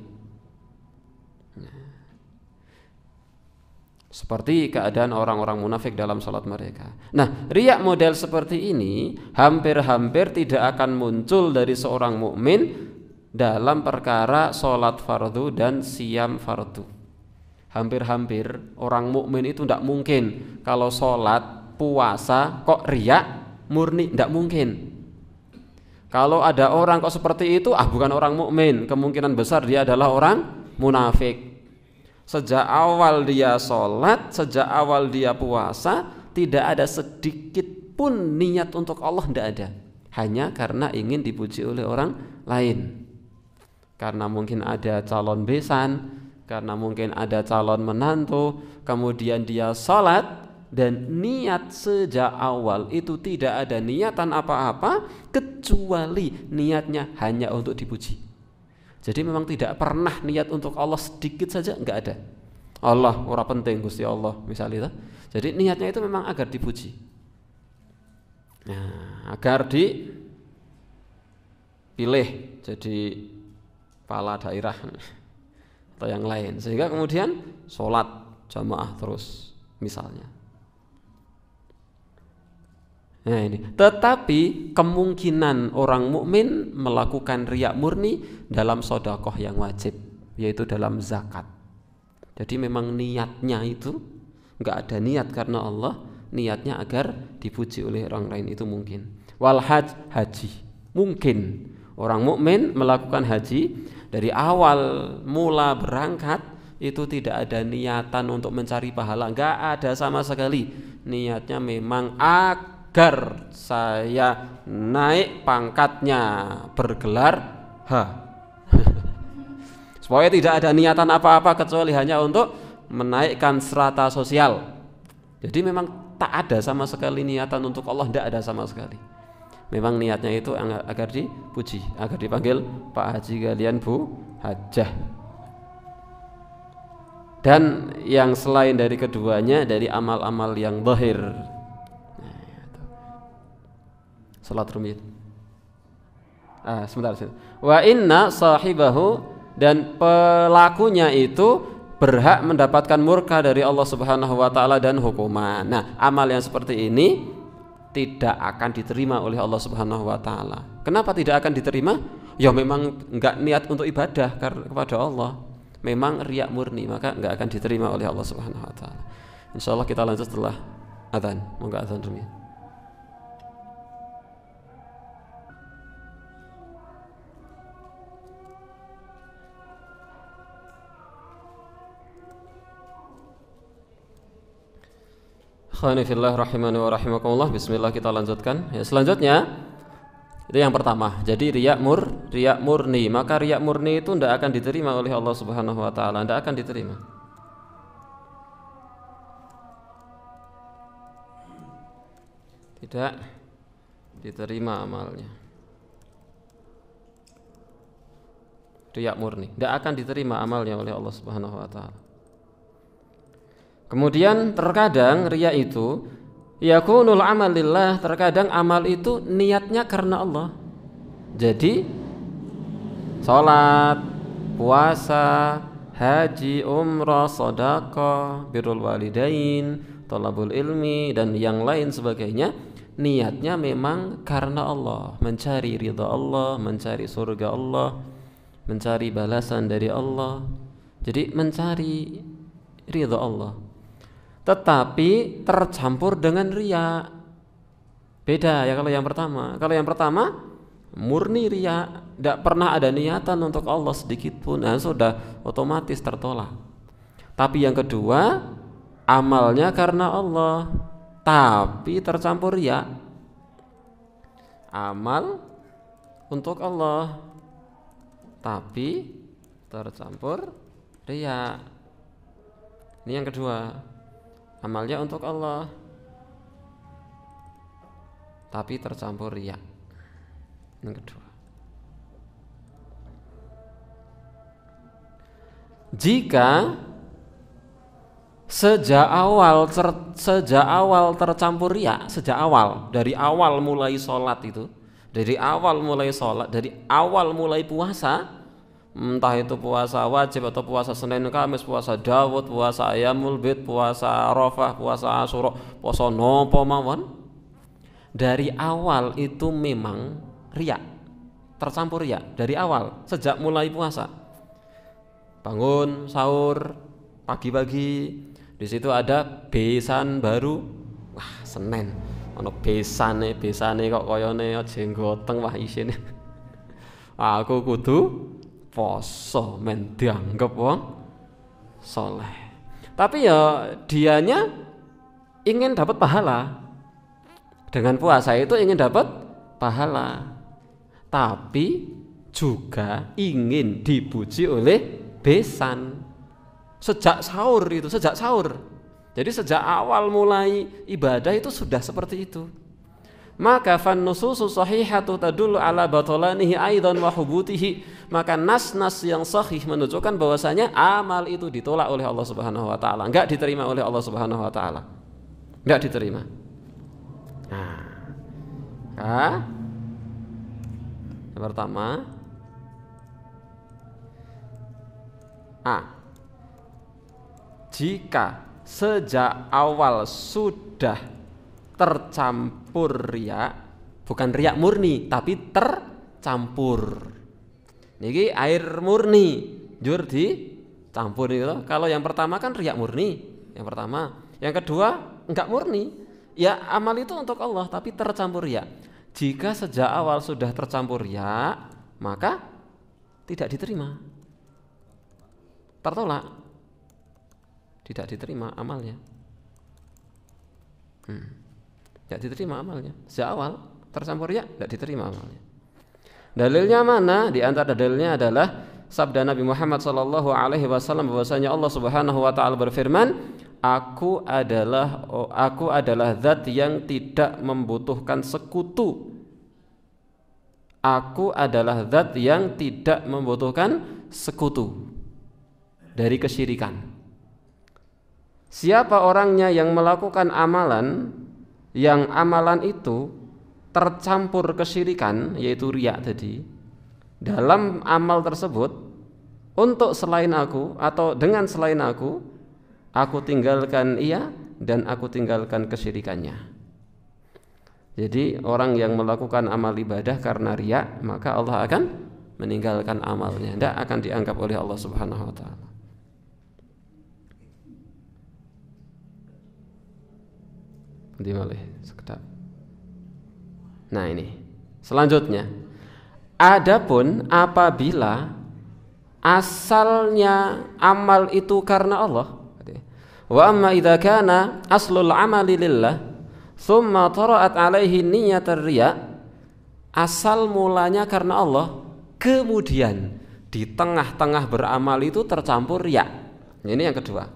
Seperti keadaan orang-orang munafik dalam salat mereka. Nah, riya model seperti ini hampir-hampir tidak akan muncul dari seorang mukmin dalam perkara salat fardu dan siyam fardu. Hampir-hampir orang mukmin itu tidak mungkin kalau salat puasa kok riya murni, tidak mungkin. Kalau ada orang kok seperti itu, bukan orang mukmin, kemungkinan besar dia adalah orang munafik. Sejak awal dia sholat, sejak awal dia puasa, tidak ada sedikit pun niat untuk Allah, tidak ada. Hanya karena ingin dipuji oleh orang lain. Karena mungkin ada calon besan, karena mungkin ada calon menantu, kemudian dia sholat, dan niat sejak awal itu tidak ada niatan apa-apa, kecuali niatnya hanya untuk dipuji. Jadi memang tidak pernah niat untuk Allah sedikit saja, enggak ada. Allah ora penting Gusti Allah misalnya. Jadi niatnya itu memang agar dipuji. Nah, agar dipilih jadi kepala daerah atau yang lain, sehingga kemudian sholat jamaah terus misalnya. Nah ini, tetapi kemungkinan orang mukmin melakukan riya murni dalam sedekah yang wajib, yaitu dalam zakat. Jadi memang niatnya itu enggak ada niat karena Allah, niatnya agar dipuji oleh orang lain, itu mungkin. Wal haji, mungkin orang mukmin melakukan haji dari awal mula berangkat itu tidak ada niatan untuk mencari pahala, enggak ada sama sekali. Niatnya memang agar saya naik pangkatnya bergelar H. Supaya tidak ada niatan apa-apa kecuali hanya untuk menaikkan strata sosial. Jadi memang tak ada sama sekali niatan untuk Allah, tidak ada sama sekali. Memang niatnya itu agar dipuji, agar dipanggil Pak Haji kalian Bu Hajah. Dan yang selain dari keduanya, dari amal-amal yang zahir. Salat rumit. Sebentar. Wa inna sahibahu, dan pelakunya itu berhak mendapatkan murka dari Allah Subhanahu wa taala dan hukuman. Nah, amal yang seperti ini tidak akan diterima oleh Allah Subhanahu wa taala. Kenapa tidak akan diterima? Ya memang enggak niat untuk ibadah kepada Allah. Memang riya murni, maka enggak akan diterima oleh Allah Subhanahu wa taala. Insyaallah kita lanjut setelah azan. Moga azan rumit. Khanifillah rahimani wa rahimakumullah. Bismillah, kita lanjutkan. Ya, selanjutnya itu yang pertama. Jadi riya murni, maka riya murni itu tidak akan diterima oleh Allah Subhanahu wa taala, tidak akan diterima. Tidak diterima amalnya. Riya murni, tidak akan diterima amalnya oleh Allah Subhanahu wa taala. Kemudian terkadang riya itu yakunul amal lillah, terkadang amal itu niatnya karena Allah. Jadi salat, puasa, haji, umrah, sedekah, birrul walidain, thalabul ilmi dan yang lain sebagainya, niatnya memang karena Allah, mencari ridha Allah, mencari surga Allah, mencari balasan dari Allah. Jadi mencari ridha Allah, tetapi tercampur dengan riya. Beda ya kalau yang pertama. Kalau yang pertama murni riya, tidak pernah ada niatan untuk Allah sedikit pun, nah sudah otomatis tertolak. Tapi yang kedua, amalnya karena Allah tapi tercampur riya. Amal untuk Allah tapi tercampur riya. Ini yang kedua, amalnya untuk Allah tapi tercampur riya. Yang kedua, jika sejak awal tercampur riya, sejak awal, dari awal mulai sholat itu, dari awal mulai puasa, entah itu puasa wajib atau puasa Senin Kamis, puasa Daud, puasa Ayyamul Bid, puasa Arafah, puasa Asyura, puasa nopo mawon, dari awal itu memang riya, tercampur riya dari awal, sejak mulai puasa. Bangun sahur pagi-pagi, di situ ada besan baru. Wah, Senin ono besane kok koyone jenggoteng, wah isine. Aku kudu poso men dianggap wong soleh. Tapi ya dianya ingin dapat pahala. Dengan puasa itu ingin dapat pahala. Tapi juga ingin dipuji oleh besan. Sejak sahur. Jadi sejak awal mulai ibadah itu sudah seperti itu. Maka fan nususu sahihatu tadullu ala batalanihi aidan wa hubutihi. Maka nas-nas yang sahih menunjukkan bahwasanya amal itu ditolak oleh Allah Subhanahu wa taala, enggak diterima oleh Allah Subhanahu wa taala. Enggak diterima. Nah, yang pertama, jika sejak awal sudah tercampur riya, bukan riya murni tapi tercampur. Niki air murni jur dicampur itu. Kalau yang pertama kan riya murni, yang pertama. Yang kedua enggak murni. Ya amal itu untuk Allah tapi tercampur riya. Jika sejak awal sudah tercampur riya, maka tidak diterima. Tertolak. Tidak diterima amalnya. Tidak diterima amalnya. Sejak awal tercampur riya, tidak diterima amalnya. Dalilnya mana? Di antara dalilnya adalah sabda Nabi Muhammad sallallahu alaihi wasallam bahwasanya Allah Subhanahu wa taala berfirman, Aku adalah zat yang tidak membutuhkan sekutu. Aku adalah zat yang tidak membutuhkan sekutu dari kesyirikan. Siapa orangnya yang melakukan amalan yang amalan itu tercampur kesyirikan, yaitu riya tadi, dalam amal tersebut untuk selain aku atau dengan selain aku tinggalkan ia dan aku tinggalkan kesyirikannya. Jadi orang yang melakukan amal ibadah karena riya, maka Allah akan meninggalkan amalnya, tidak akan dianggap oleh Allah Subhanahu wa taala. Sekedap. Nah ini selanjutnya, adapun apabila asalnya amal itu karena Allah, wa amma idza kana aslul amali lillah thumma tara'at alaihi niyatar riya, asal mulanya karena Allah, kemudian di tengah-tengah beramal itu tercampur riya. Ini yang kedua.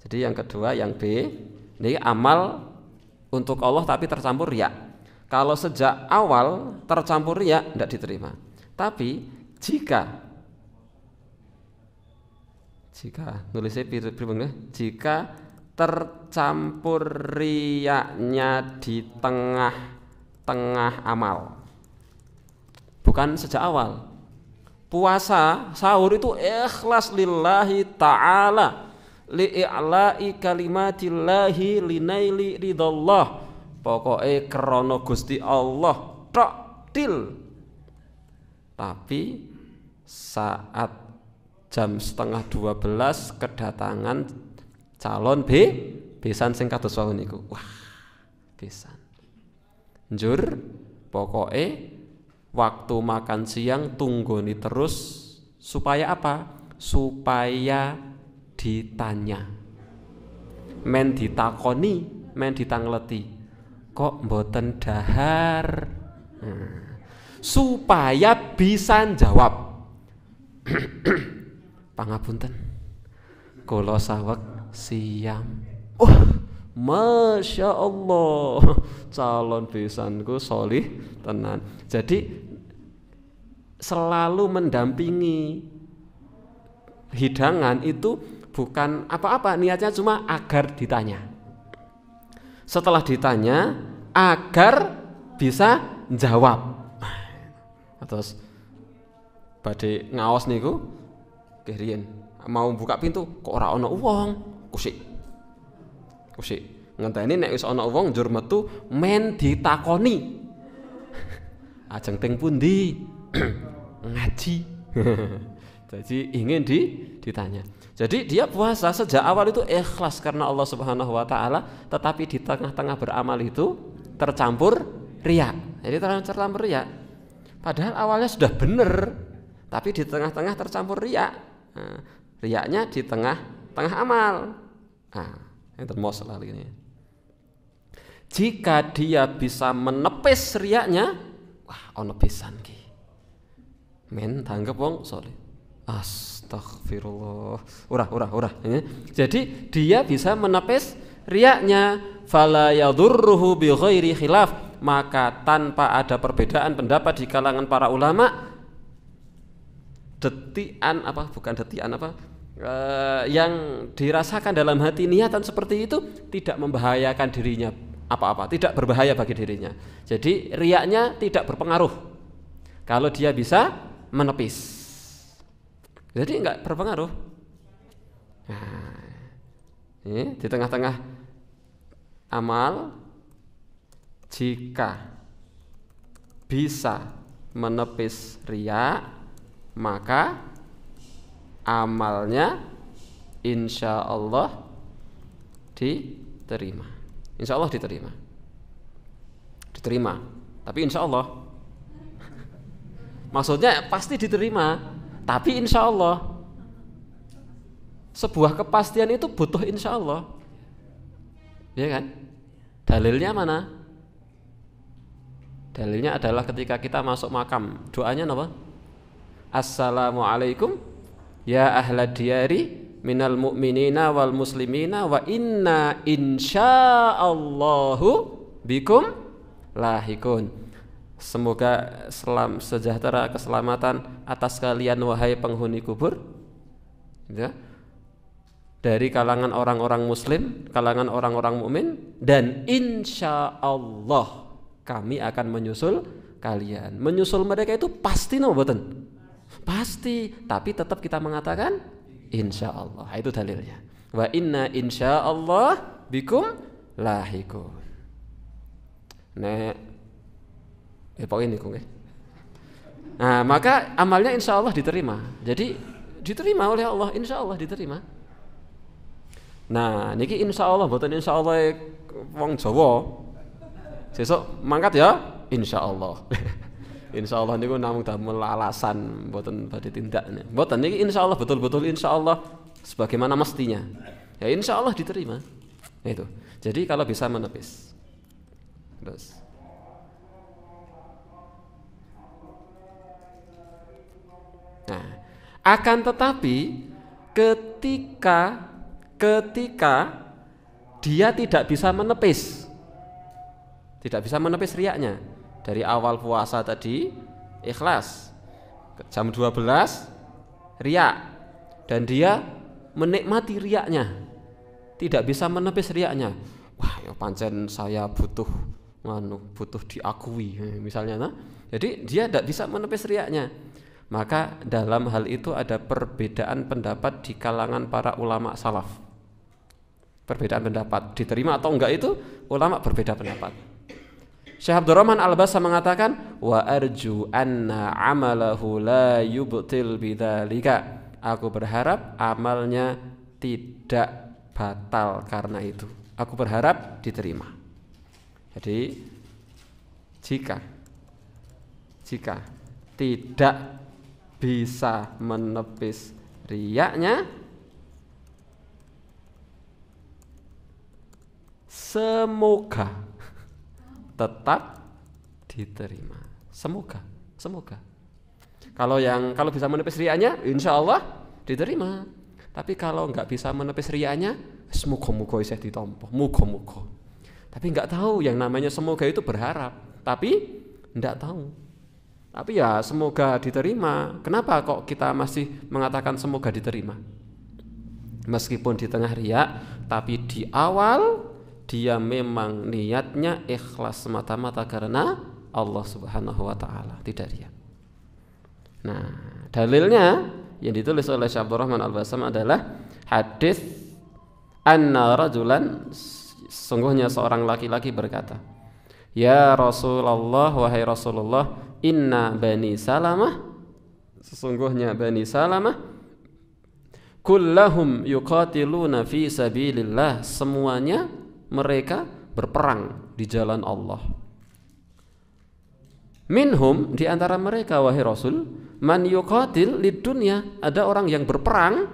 Jadi yang kedua, yang B, ini amal untuk Allah tapi tercampur riya. Kalau sejak awal tercampur riya tidak diterima. Tapi jika tercampur riyanya di tengah-tengah amal, bukan sejak awal. Puasa sahur itu ikhlas lillahi ta'ala, li'i'la'i kalimatillahi linaili ridallah, pokoknya krana Gusti Allah tok til. Tapi saat jam 11:30 kedatangan calon besan sing kados wau niku, wah besan njur pokoknya waktu makan siang tunggoni terus supaya apa? Supaya ditanya. Men ditakoni, men ditangleti. Kok mboten dahar? Supaya bisa jawab. Pangapunten. Kula saweg siam. Masya Allah, calon besanku solih tenan. Jadi selalu mendampingi hidangan itu bukan apa-apa, niatnya cuma agar ditanya. Setelah ditanya, agar bisa jawab. Terus badhe ngaos niku kiriyen mau buka pintu kok ora ana wong, kusik ngenteni nek wis ana wong njur metu men ditakoni. Ajeng teng pundi? Ngaji. Jadi ingin ditanya. Jadi dia puasa sejak awal itu ikhlas karena Allah Subhanahu wa taala, tetapi di tengah-tengah beramal itu tercampur riya. Jadi tercampur riya. Padahal awalnya sudah benar, tapi di tengah-tengah tercampur riya. Nah, riyanya di tengah amal. Yang termos lali ini. Jika dia bisa menepis riyanya, wah ono pisan ki. Men tanggep wong soleh. Astagfirullah. Urah. Jadi dia bisa menepis riyanya, fala yadurruhu bi ghairi khilaf, maka tanpa ada perbedaan pendapat di kalangan para ulama, yang dirasakan dalam hati niatan seperti itu tidak membahayakan dirinya apa-apa, tidak berbahaya bagi dirinya. Jadi riyanya tidak berpengaruh kalau dia bisa menepis. Jadi enggak berpengaruh. Nah, ini di tengah-tengah amal jika bisa menepis riya, maka amalnya insya Allah diterima. Insya Allah diterima. Tapi insya Allah. Maksudnya pasti diterima, tapi insya Allah. Sebuah kepastian itu butuh insya Allah. Ya kan? Dalilnya mana? Dalilnya adalah ketika kita masuk makam, doanya apa? Assalamualaikum ya ahlad diyari minal mu'minina wal muslimina wa inna insyaallahu bikum lahikun. Semoga sejahtera keselamatan atas kalian wahai penghuni kubur, ya, dari kalangan orang-orang muslim, kalangan orang-orang mukmin, dan insyaallah kami akan menyusul kalian. Menyusul mereka itu pasti no boten? Pasti, tapi tetap kita mengatakan insyaallah. Itu dalilnya. Wa inna insyaallah bikum lahikun. Pokoknya ini nggih. Nah, maka amalnya insyaallah diterima. Jadi diterima oleh Allah, insyaallah diterima. Nah, niki insyaallah boten insyaallah wong Jawa. Sesuk mangkat ya insyaallah. Insyaallah niku namung damel alasan mboten badhe tindak. Mboten niki insyaallah betul-betul insyaallah sebagaimana mestinya. Ya insyaallah diterima. Itu. Jadi kalau bisa menepis. Terus. Nah, akan tetapi ketika dia tidak bisa menepis riyanya, dari awal puasa tadi ikhlas, jam 12 riya, dan dia menikmati riyanya, tidak bisa menepis riyanya. Wah, ya pancen saya butuh diakui misalnya, nah. Jadi dia tidak bisa menepis riyanya. Maka dalam hal itu ada perbedaan pendapat di kalangan para ulama salaf. Perbedaan pendapat, diterima atau enggak itu ulama berbeda pendapat. Syekh Abdurrahman Al-Bassa mengatakan, wa arju anna amalahu la yubtil bidzalika. Aku berharap amalnya tidak batal karena itu. Aku berharap diterima. Jadi jika tidak bisa menepis riyanya, semoga tetap diterima. Semoga. Kalau bisa menepis riyanya, insya Allah diterima. Tapi kalau nggak bisa menepis riyanya, semoga isih ditampa. Muga-muga. Tapi nggak tahu, yang namanya semoga itu berharap, tapi nggak tahu. Tapi ya semoga diterima. Kenapa kok kita masih mengatakan semoga diterima? Meskipun di tengah riya, tapi di awal dia memang niatnya ikhlas semata-mata karena Allah Subhanahu wa taala, tidak riya. Nah, dalilnya yang ditulis oleh Syekh Abdurrahman Al-Bassam adalah hadis anna rajulan, sungguhnya seorang laki-laki berkata, ya Rasulullah, wahai Rasulullah, inna bani Salamah, sesungguhnya bani Salamah, kullahum yuqatiluna fi sabilillah, semuanya mereka berperang di jalan Allah. Minhum, di antara mereka wahai Rasul, man yuqatil lid dunya, ada orang yang berperang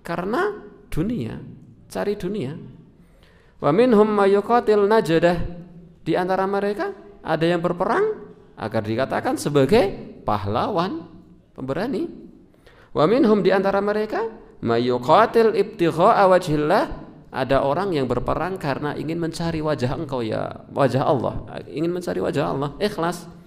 karena dunia, cari dunia. Wa minhum may yuqatil najdah, di antara mereka ada yang berperang agar dikatakan sebagai pahlawan, pemberani. Wa minhum, di antara mereka may yuqatil ibtigha'a wajhillah, ada orang yang berperang karena ingin mencari wajah engkau ya, wajah Allah, ingin mencari wajah Allah, ikhlas.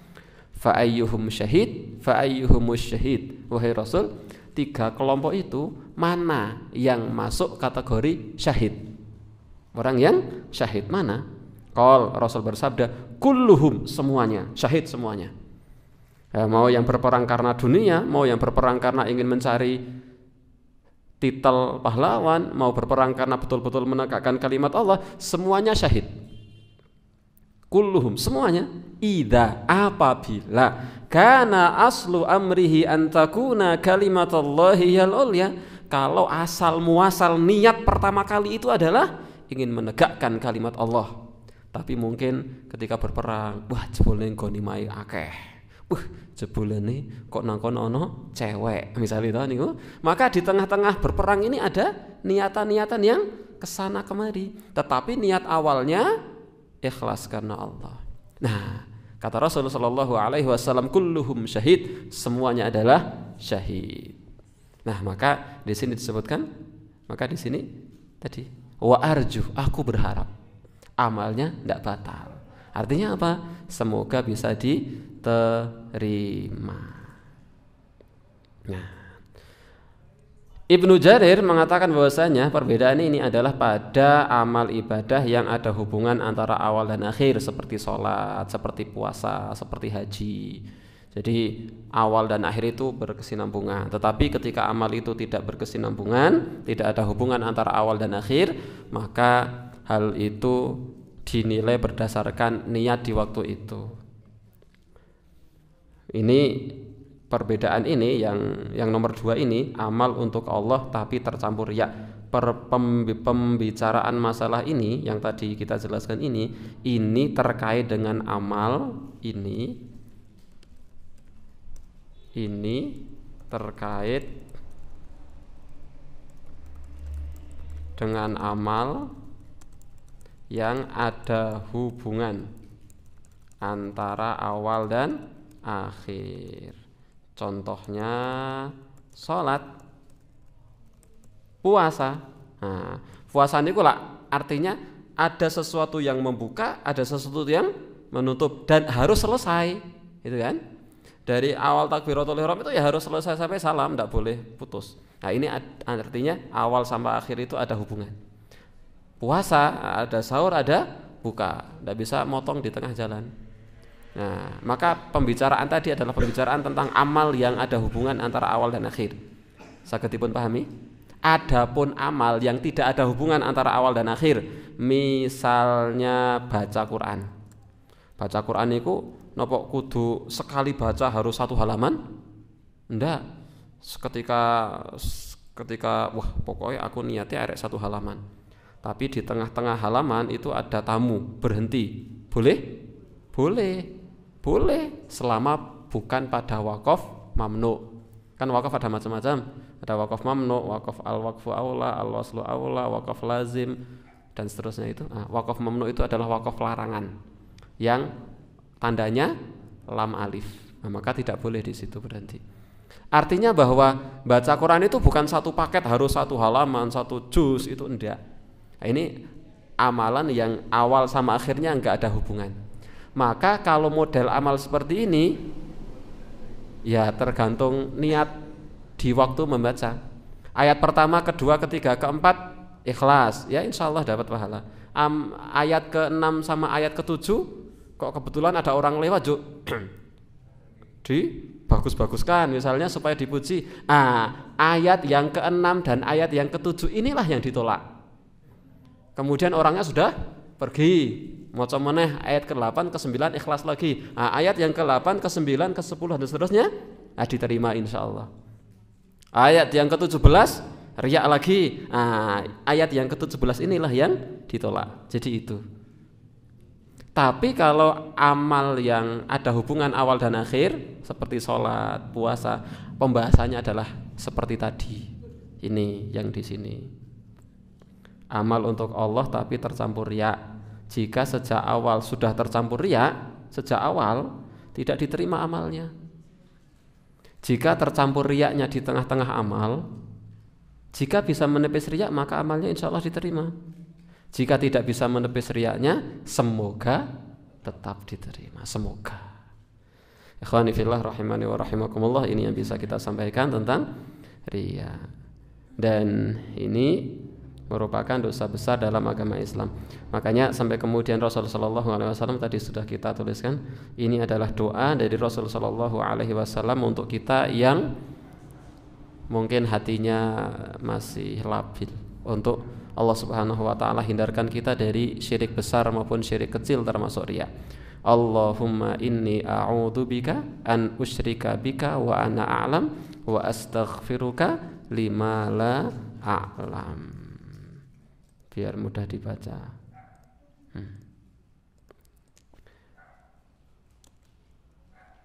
Fa ayyuhum syahid, fa ayyuhumus syahid, wahai Rasul, 3 kelompok itu mana yang masuk kategori syahid? Orang yang syahid mana? Qal, Rasul bersabda, kulluhum, semuanya, syahid semuanya. Ya, mau yang berperang karena dunia, mau yang berperang karena ingin mencari titel pahlawan, mau berperang karena betul-betul menegakkan kalimat Allah, semuanya syahid. Kulluhum, semuanya. Idza, apabila kana aslu amrihi antakuna kalimatullahi yal ulya, kalau asal muasal niat pertama kali itu adalah ingin menegakkan kalimat Allah, tapi mungkin ketika berperang, wah jebule nggone mai akeh, jebule kok nangkon ono cewek misalnya niku, maka di tengah-tengah berperang ini ada niatan-niatan yang kesana kemari, tetapi niat awalnya ikhlas karena Allah. Nah, kata Rasulullah sallallahu alaihi wasallam, kulluhum syahid, semuanya adalah syahid. Nah, maka di sini disebutkan, maka di sini tadi wa arju, aku berharap amalnya tidak batal. Artinya apa? Semoga bisa diterima. Nah, Ibnu Jarir mengatakan bahwasanya perbedaan ini adalah pada amal ibadah yang ada hubungan antara awal dan akhir, seperti sholat, seperti puasa, seperti haji. Jadi awal dan akhir itu berkesinambungan. Tetapi ketika amal itu tidak berkesinambungan, tidak ada hubungan antara awal dan akhir, maka hal itu dinilai berdasarkan niat di waktu itu. Ini perbedaan ini yang nomor 2 ini, amal untuk Allah tapi tercampur riya. Pembicaraan masalah ini yang tadi kita jelaskan ini terkait dengan amal ini terkait dengan amal yang ada hubungan antara awal dan akhir. Contohnya sholat, puasa. Nah, puasa ini artinya ada sesuatu yang membuka, ada sesuatu yang menutup, dan harus selesai, gitu kan? Dari awal takbiratul ihram itu ya harus selesai sampai salam, tidak boleh putus. Nah, ini artinya awal sampai akhir itu ada hubungan. Puasa ada sahur, ada buka, tidak bisa motong di tengah jalan. Nah, maka pembicaraan tadi adalah pembicaraan tentang amal yang ada hubungan antara awal dan akhir. Saged dipun pahami? Adapun amal yang tidak ada hubungan antara awal dan akhir, misalnya baca Quran. Baca Quran itu napa kudu sekali baca harus 1 halaman? Enggak. Ketika wah pokoknya aku niatnya arek 1 halaman. Tapi di tengah-tengah halaman itu ada tamu, berhenti. Boleh? Boleh selama bukan pada wakaf mamnu. Kan wakaf ada macam-macam, ada wakaf mamnu, wakaf al-waqfu aula, al-waslu aula, wakaf lazim dan seterusnya itu. Wakaf mamnu itu adalah wakaf larangan yang tandanya lam alif. Maka tidak boleh di situ berhenti. Artinya bahwa baca Quran itu bukan satu paket harus satu halaman, satu juz, itu enggak. Ini amalan yang awal sama akhirnya enggak ada hubungan. Maka kalau model amal seperti ini ya tergantung niat di waktu membaca. Ayat pertama, kedua, ketiga, keempat ikhlas, ya insya Allah dapat pahala. Ayat ke-6 sama ayat ke-7 kok kebetulan ada orang lewat dibagus-baguskan misalnya supaya dipuji. Ayat yang ke-6 dan ayat yang ke-7 inilah yang ditolak. Kemudian orangnya sudah pergi, maca meneh ayat ke-8, ke-9 ikhlas lagi. Ayat yang ke-8, ke-9, ke-10 dan seterusnya diterima insyaallah. Ayat yang ke-17 riya lagi. Ayat yang ke-17 inilah yang ditolak. Jadi itu. Tapi kalau amal yang ada hubungan awal dan akhir seperti sholat, puasa, pembahasannya adalah seperti tadi. Ini yang di sini. Amal untuk Allah tapi tercampur riya. Jika sejak awal sudah tercampur riya, sejak awal tidak diterima amalnya. Jika tercampur riyanya di tengah-tengah amal, jika bisa menepis riya maka amalnya insya Allah diterima. Jika tidak bisa menepis riyanya, semoga tetap diterima. Semoga. Ikhwani fillah rahimani wa rahimakumullah, ini yang bisa kita sampaikan tentang riya. Dan ini merupakan dosa besar dalam agama Islam. Makanya sampai kemudian Rasulullah SAW tadi sudah kita tuliskan, ini adalah doa dari Rasulullah SAW untuk kita yang mungkin hatinya masih labil, untuk Allah Subhanahu wa taala hindarkan kita dari syirik besar maupun syirik kecil termasuk riya. Allahumma inni a'udzubika an usyrika bika wa ana a'lam wa astaghfiruka lima la a'lam. Biar mudah dibaca.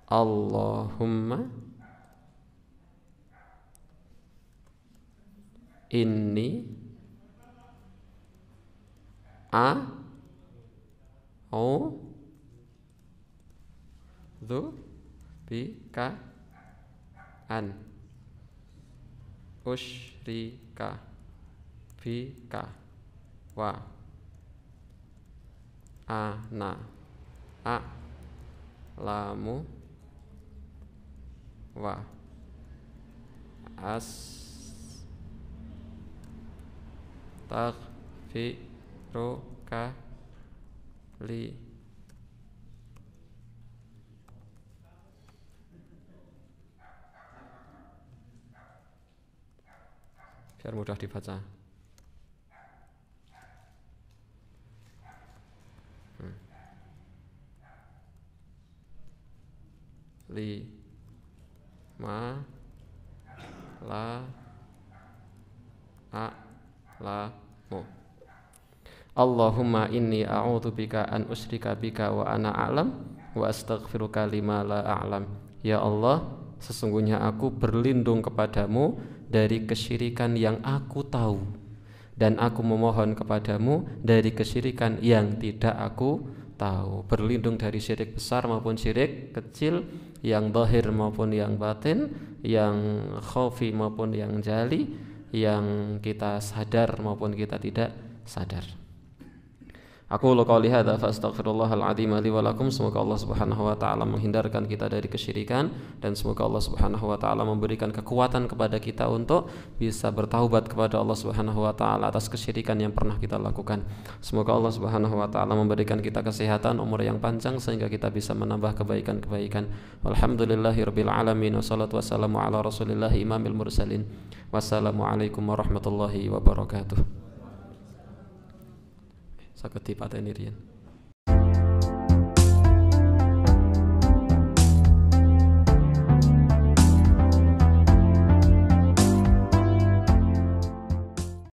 Allahumma inni bika an usyrika bika wa ana a'lamu wa astaghfiruka li biar mudah dibaca. Ma la a'lamu. Allahumma inni a'udzubika an usyrika bika wa ana a'lam wa astaghfiruka lima la a'lam. Ya Allah, sesungguhnya aku berlindung kepadamu dari kesyirikan yang aku tahu, dan aku memohon kepadamu dari kesyirikan yang tidak aku tahu. Berlindung dari syirik besar maupun syirik kecil, yang zahir maupun yang batin, yang khafi maupun yang jali, yang kita sadar maupun kita tidak sadar. Aku qouli hadza fa astaghfirullahal azim li wa lakum. Semoga Allah Subhanahu wa taala menghindarkan kita dari kesyirikan, dan semoga Allah Subhanahu wa taala memberikan kekuatan kepada kita untuk bisa bertaubat kepada Allah Subhanahu wa taala atas kesyirikan yang pernah kita lakukan. Semoga Allah Subhanahu wa taala memberikan kita kesehatan, umur yang panjang sehingga kita bisa menambah kebaikan-kebaikan. Walhamdulillahirabbil alamin, wassalatu wassalamu ala Rasulillah imamil mursalin. Wassalamualaikum warahmatullahi wabarakatuh. Sakit dipateni riyen.